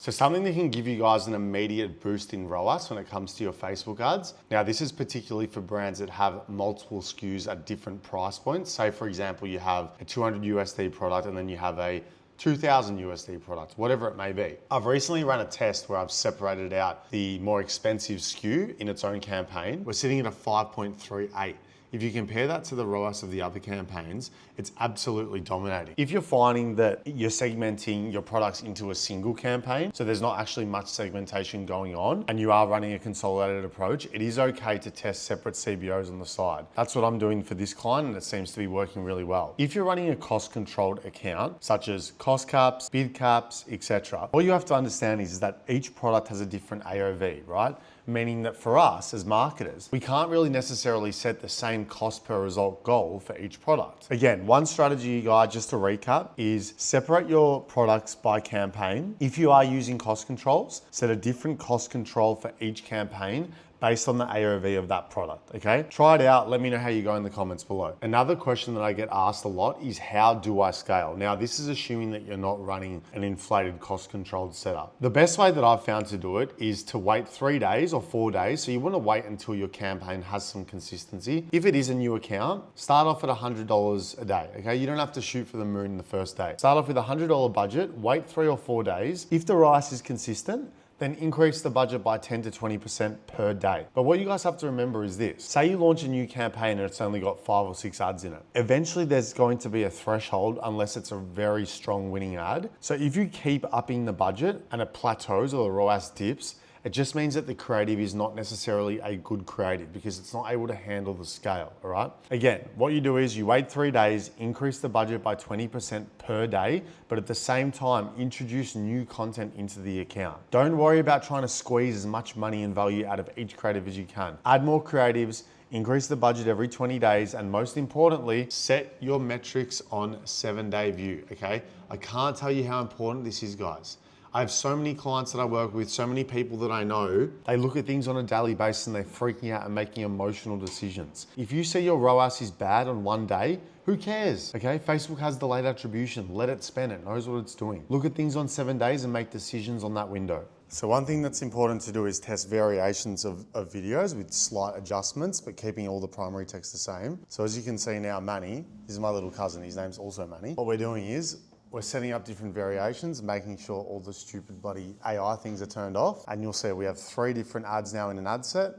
So something that can give you guys an immediate boost in ROAS when it comes to your Facebook ads. Now, this is particularly for brands that have multiple SKUs at different price points. Say, for example, you have a 200 USD product and then you have a 2000 USD product, whatever it may be. I've recently run a test where I've separated out the more expensive SKU in its own campaign. We're sitting at a 5.38. If you compare that to the ROAS of the other campaigns, it's absolutely dominating. If you're finding that you're segmenting your products into a single campaign, so there's not actually much segmentation going on, and you are running a consolidated approach, it is okay to test separate CBOs on the side. That's what I'm doing for this client, and it seems to be working really well. If you're running a cost-controlled account, such as cost caps, bid caps, etc., all you have to understand is that each product has a different AOV, right? Meaning that for us as marketers, we can't really necessarily set the same cost per result goal for each product. Again, one strategy guide, just to recap, is separate your products by campaign. If you are using cost controls, set a different cost control for each campaign based on the AOV of that product, okay? Try it out, let me know how you go in the comments below. Another question that I get asked a lot is, how do I scale? Now, this is assuming that you're not running an inflated cost controlled setup. The best way that I've found to do it is to wait 3 days or 4 days. So you wanna wait until your campaign has some consistency. If it is a new account, start off at $100 a day, okay? You don't have to shoot for the moon the first day. Start off with a $100 budget, wait 3 or 4 days. If the ROAS is consistent, then increase the budget by 10 to 20% per day. But what you guys have to remember is this. Say you launch a new campaign and it's only got 5 or 6 ads in it. Eventually there's going to be a threshold unless it's a very strong winning ad. So if you keep upping the budget and it plateaus or the ROAS dips, it just means that the creative is not necessarily a good creative because it's not able to handle the scale, all right? Again, what you do is you wait 3 days, increase the budget by 20% per day, but at the same time, introduce new content into the account. Don't worry about trying to squeeze as much money and value out of each creative as you can. Add more creatives, increase the budget every 20 days, and most importantly, set your metrics on 7-day view, okay? I can't tell you how important this is, guys. I have so many clients that I work with, so many people that I know, they look at things on a daily basis and they're freaking out and making emotional decisions. If you see your ROAS is bad on 1 day, who cares? Okay, Facebook has delayed attribution. Let it spend, it knows what it's doing. Look at things on 7 days and make decisions on that window. So one thing that's important to do is test variations of videos with slight adjustments, but keeping all the primary text the same. So as you can see now, Manny, this is my little cousin, his name's also Manny. What we're doing is, we're setting up different variations, making sure all the stupid bloody AI things are turned off. And you'll see we have 3 different ads now in an ad set,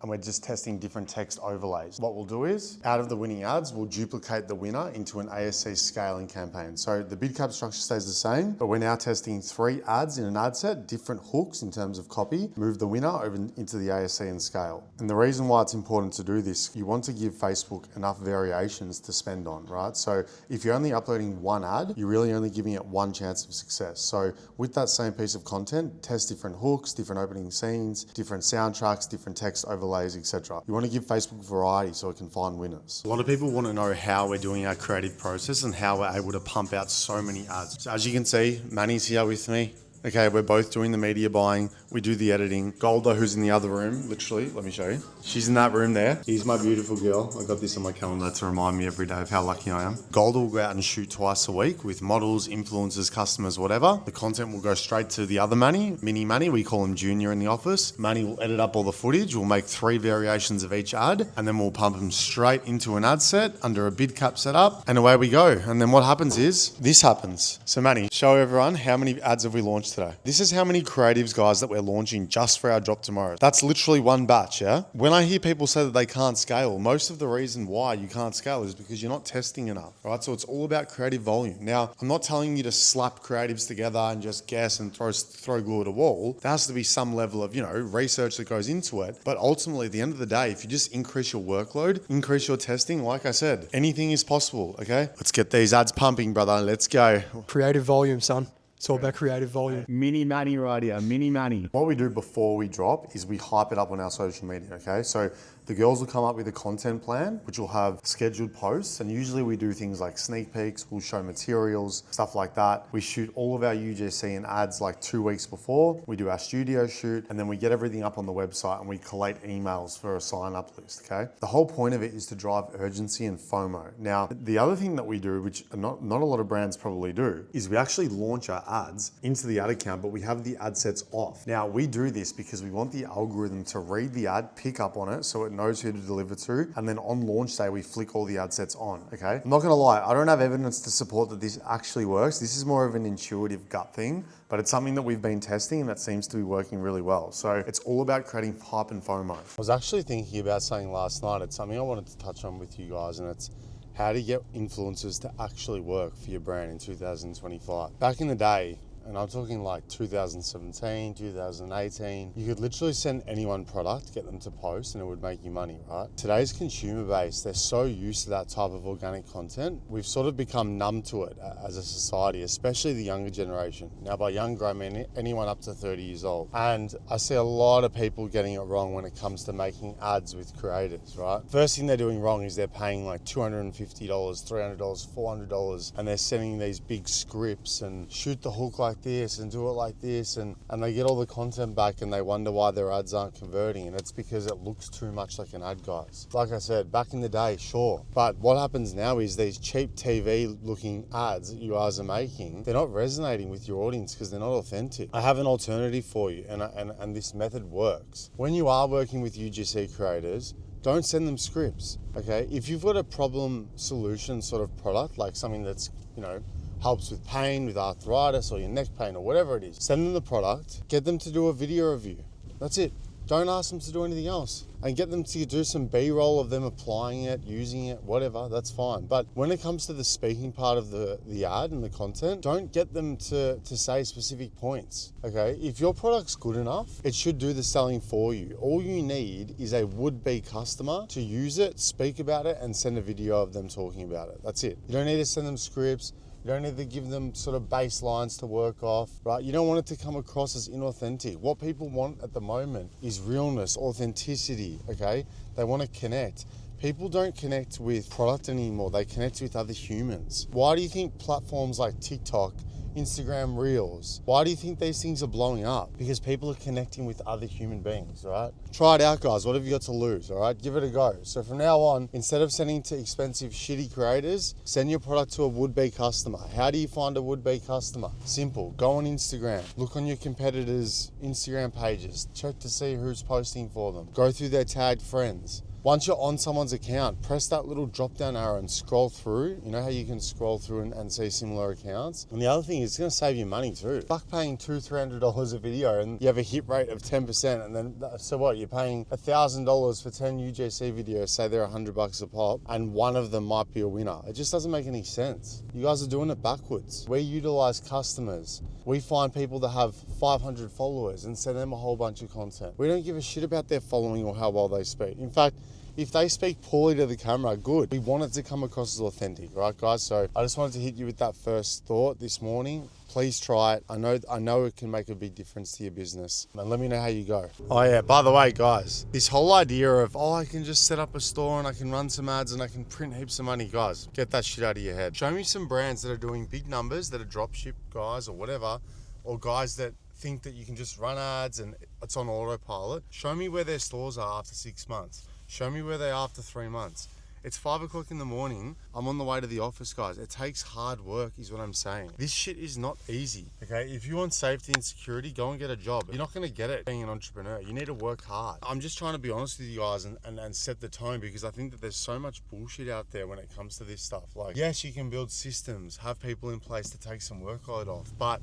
and we're just testing different text overlays. What we'll do is, out of the winning ads, we'll duplicate the winner into an ASC scaling campaign. So the bid cap structure stays the same, but we're now testing 3 ads in an ad set, different hooks in terms of copy, move the winner over into the ASC and scale. And the reason why it's important to do this, you want to give Facebook enough variations to spend on, right? So if you're only uploading 1 ad, you're really only giving it 1 chance of success. So with that same piece of content, test different hooks, different opening scenes, different soundtracks, different text overlays, etc. You want to give Facebook variety so it can find winners. A lot of people want to know how we're doing our creative process and how we're able to pump out so many ads. So as you can see, Manny's here with me. Okay, we're both doing the media buying. We do the editing. Golda, who's in the other room, literally, let me show you. She's in that room there. Here's my beautiful girl. I got this on my calendar to remind me every day of how lucky I am. Golda will go out and shoot twice a week with models, influencers, customers, whatever. The content will go straight to the other Manny, mini Manny. We call him Junior in the office. Manny will edit up all the footage. We'll make 3 variations of each ad, and then we'll pump them straight into an ad set under a bid cap setup, and away we go. And then what happens is, this happens. So Manny, show everyone how many ads have we launched today. This is how many creatives, guys, that we're launching just for our drop tomorrow. That's literally 1 batch, yeah? When I hear people say that they can't scale, most of the reason why you can't scale is because you're not testing enough, right? So it's all about creative volume. Now, I'm not telling you to slap creatives together and just guess and throw glue at a wall. There has to be some level of, research that goes into it. But ultimately, at the end of the day, if you just increase your workload, increase your testing, like I said, anything is possible, okay? Let's get these ads pumping, brother. Let's go. Creative volume, son. It's all about creative volume. Mini Manny right here, mini Manny. What we do before we drop is we hype it up on our social media, okay? So the girls will come up with a content plan, which will have scheduled posts. And usually we do things like sneak peeks, we'll show materials, stuff like that. We shoot all of our UGC and ads like 2 weeks before. We do our studio shoot, and then we get everything up on the website and we collate emails for a sign up list, okay? The whole point of it is to drive urgency and FOMO. Now, the other thing that we do, which not a lot of brands probably do, is we actually launch our ads into the ad account, but we have the ad sets off. Now we do this because we want the algorithm to read the ad, pick up on it so it knows who to deliver to, and then on launch day, we flick all the ad sets on, okay? I'm not gonna lie, I don't have evidence to support that this actually works. This is more of an intuitive gut thing, but it's something that we've been testing and that seems to be working really well. So it's all about creating hype and FOMO. I was actually thinking about something last night. It's something I wanted to touch on with you guys, and it's how to get influencers to actually work for your brand in 2025. Back in the day, and I'm talking like 2017, 2018, you could literally send anyone product, get them to post, and it would make you money, right? Today's consumer base, they're so used to that type of organic content. We've sort of become numb to it as a society, especially the younger generation. Now by younger, I mean anyone up to 30 years old. And I see a lot of people getting it wrong when it comes to making ads with creators, right? First thing they're doing wrong is they're paying like $250, $300, $400, and they're sending these big scripts and shoot the hook like this and do it like this, and they get all the content back and they wonder why their ads aren't converting, and it's because it looks too much like an ad, guys. Like I said, back in the day, sure, but what happens now is these cheap TV looking ads that you guys are making, they're not resonating with your audience because they're not authentic. I have an alternative for you, and this method works. When you are working with UGC creators, don't send them scripts, okay? If you've got a problem solution sort of product, like something that's, you know, helps with pain, with arthritis, or your neck pain, or whatever it is, send them the product, get them to do a video review. That's it. Don't ask them to do anything else. And get them to do some B-roll of them applying it, using it, whatever, that's fine. But when it comes to the speaking part of the ad and the content, don't get them to say specific points, okay? If your product's good enough, it should do the selling for you. All you need is a would-be customer to use it, speak about it, and send a video of them talking about it. That's it. You don't need to send them scripts. You don't need to give them sort of baselines to work off, right? You don't want it to come across as inauthentic. What people want at the moment is realness, authenticity, okay? They want to connect. People don't connect with product anymore. They connect with other humans. Why do you think platforms like TikTok, Instagram Reels, why do you think these things are blowing up? Because people are connecting with other human beings, right? Try it out, guys. What have you got to lose, all right? Give it a go. So from now on, instead of sending to expensive, shitty creators, send your product to a would-be customer. How do you find a would-be customer? Simple. Go on Instagram. Look on your competitors' Instagram pages. Check to see who's posting for them. Go through their tagged friends. Once you're on someone's account, press that little drop down arrow and scroll through. You know how you can scroll through and see similar accounts? And the other thing is it's gonna save you money too. Fuck paying $200, $300 a video and you have a hit rate of 10%, and then, so what, you're paying $1,000 for 10 UGC videos, say they're $100 a pop, and one of them might be a winner. It just doesn't make any sense. You guys are doing it backwards. We utilize customers. We find people that have 500 followers and send them a whole bunch of content. We don't give a shit about their following or how well they speak. In fact, if they speak poorly to the camera, good. We want it to come across as authentic, right, guys? So I just wanted to hit you with that first thought this morning. Please try it. I know it can make a big difference to your business. And let me know how you go. Oh yeah, by the way, guys, this whole idea of, I can just set up a store and I can run some ads and I can print heaps of money, guys, get that shit out of your head. Show me some brands that are doing big numbers, that are dropship guys or whatever, or guys that think that you can just run ads and it's on autopilot. Show me where their stores are after 6 months. Show me where they are after 3 months. It's 5 o'clock in the morning. I'm on the way to the office, guys. It takes hard work is what I'm saying. This shit is not easy, okay? If you want safety and security, go and get a job. You're not gonna get it being an entrepreneur. You need to work hard. I'm just trying to be honest with you guys and set the tone, because I think that there's so much bullshit out there when it comes to this stuff. Like, yes, you can build systems, have people in place to take some workload off, but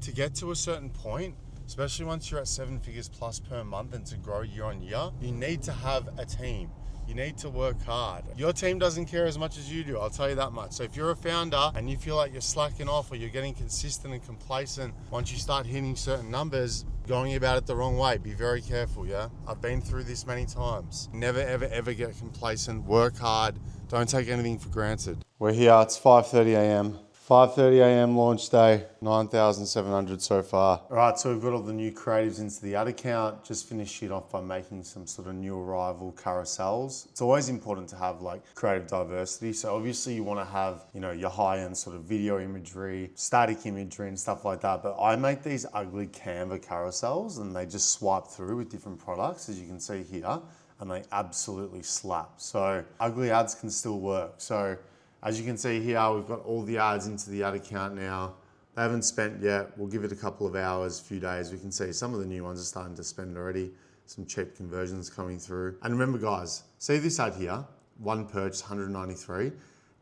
to get to a certain point, especially once you're at 7 figures plus per month and to grow year on year, you need to have a team. You need to work hard. Your team doesn't care as much as you do, I'll tell you that much. So if you're a founder and you feel like you're slacking off or you're getting consistent and complacent, once you start hitting certain numbers, going about it the wrong way, be very careful, yeah? I've been through this many times. Never, ever, ever get complacent, work hard, don't take anything for granted. We're here, it's 5:30 a.m. 5:30 a.m. launch day, 9,700 so far. All right, so we've got all the new creatives into the ad account. Just finished it off by making some sort of new arrival carousels. It's always important to have like creative diversity. So obviously you want to have, you know, your high-end sort of video imagery, static imagery and stuff like that. But I make these ugly Canva carousels and they just swipe through with different products, as you can see here, and they absolutely slap. So ugly ads can still work. So as you can see here, we've got all the ads into the ad account now. They haven't spent yet. We'll give it a couple of hours, few days. We can see some of the new ones are starting to spend already. Some cheap conversions coming through. And remember guys, see this ad here, one purchase, 193.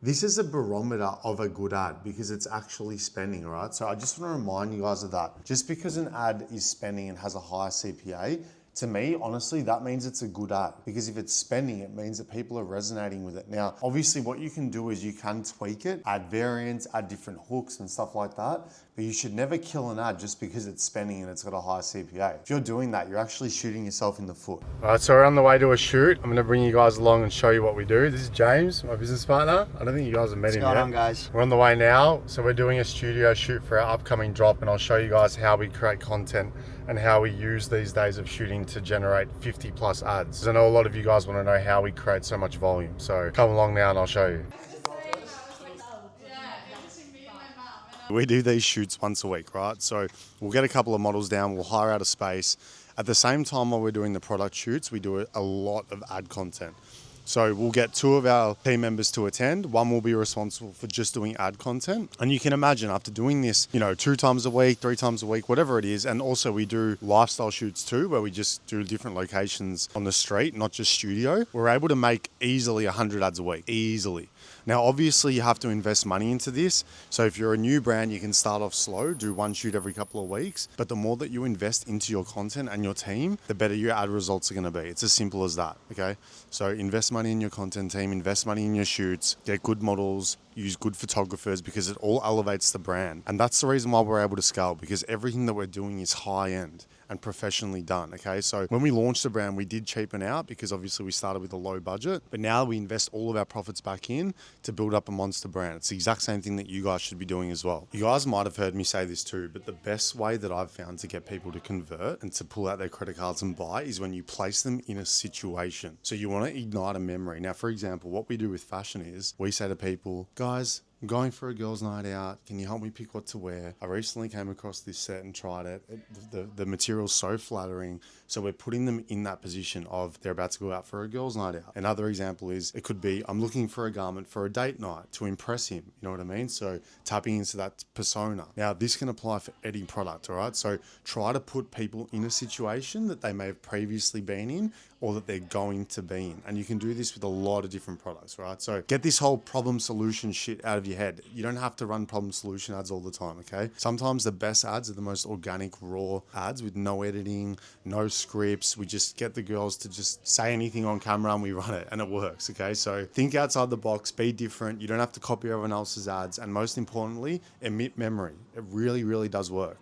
This is a barometer of a good ad because it's actually spending, all right? So I just want to remind you guys of that. Just because an ad is spending and has a higher CPA, to me, honestly, that means it's a good ad because if it's spending, it means that people are resonating with it. Now, obviously what you can do is you can tweak it, add variants, add different hooks and stuff like that, but you should never kill an ad just because it's spending and it's got a high CPA. If you're doing that, you're actually shooting yourself in the foot. All right, so we're on the way to a shoot. I'm gonna bring you guys along and show you what we do. This is James, my business partner. I don't think you guys have met him yet. What's going on, guys? We're on the way now. So we're doing a studio shoot for our upcoming drop and I'll show you guys how we create content and how we use these days of shooting to generate 50 plus ads. 'Cause I know a lot of you guys want to know how we create so much volume. So come along now and I'll show you. We do these shoots once a week, right? So we'll get a couple of models down, we'll hire out a space. At the same time while we're doing the product shoots, we do a lot of ad content. So we'll get 2 of our team members to attend. 1 will be responsible for just doing ad content. And you can imagine after doing this, 2 times a week, 3 times a week, whatever it is. And also we do lifestyle shoots too, where we just do different locations on the street, not just studio. We're able to make easily 100 ads a week, easily. Now, obviously you have to invest money into this. So if you're a new brand, you can start off slow, do 1 shoot every couple of weeks. But the more that you invest into your content and your team, the better your ad results are gonna be. It's as simple as that, okay? So invest money in your content team, invest money in your shoots, get good models, use good photographers because it all elevates the brand. And that's the reason why we're able to scale because everything that we're doing is high end and professionally done, okay? So when we launched the brand, we did cheapen out because obviously we started with a low budget, but now we invest all of our profits back in to build up a monster brand. It's the exact same thing that you guys should be doing as well. You guys might have heard me say this too, but the best way that I've found to get people to convert and to pull out their credit cards and buy is when you place them in a situation. So you want to ignite a memory. Now, for example, what we do with fashion is we say to people, guys, I'm going for a girls' night out. Can you help me pick what to wear? I recently came across this set and tried it. The material's so flattering. So we're putting them in that position of they're about to go out for a girls' night out. Another example is it could be I'm looking for a garment for a date night to impress him. You know what I mean? So tapping into that persona. Now this can apply for any product, all right? So try to put people in a situation that they may have previously been in or that they're going to be in. And you can do this with a lot of different products, right? So get this whole problem solution shit out of your head. You don't have to run problem solution ads all the time, okay? Sometimes the best ads are the most organic, raw ads with no editing, no scripts. We just get the girls to just say anything on camera and we run it and it works, okay? So think outside the box, be different. You don't have to copy everyone else's ads. And most importantly, emit memory. It really, really does work.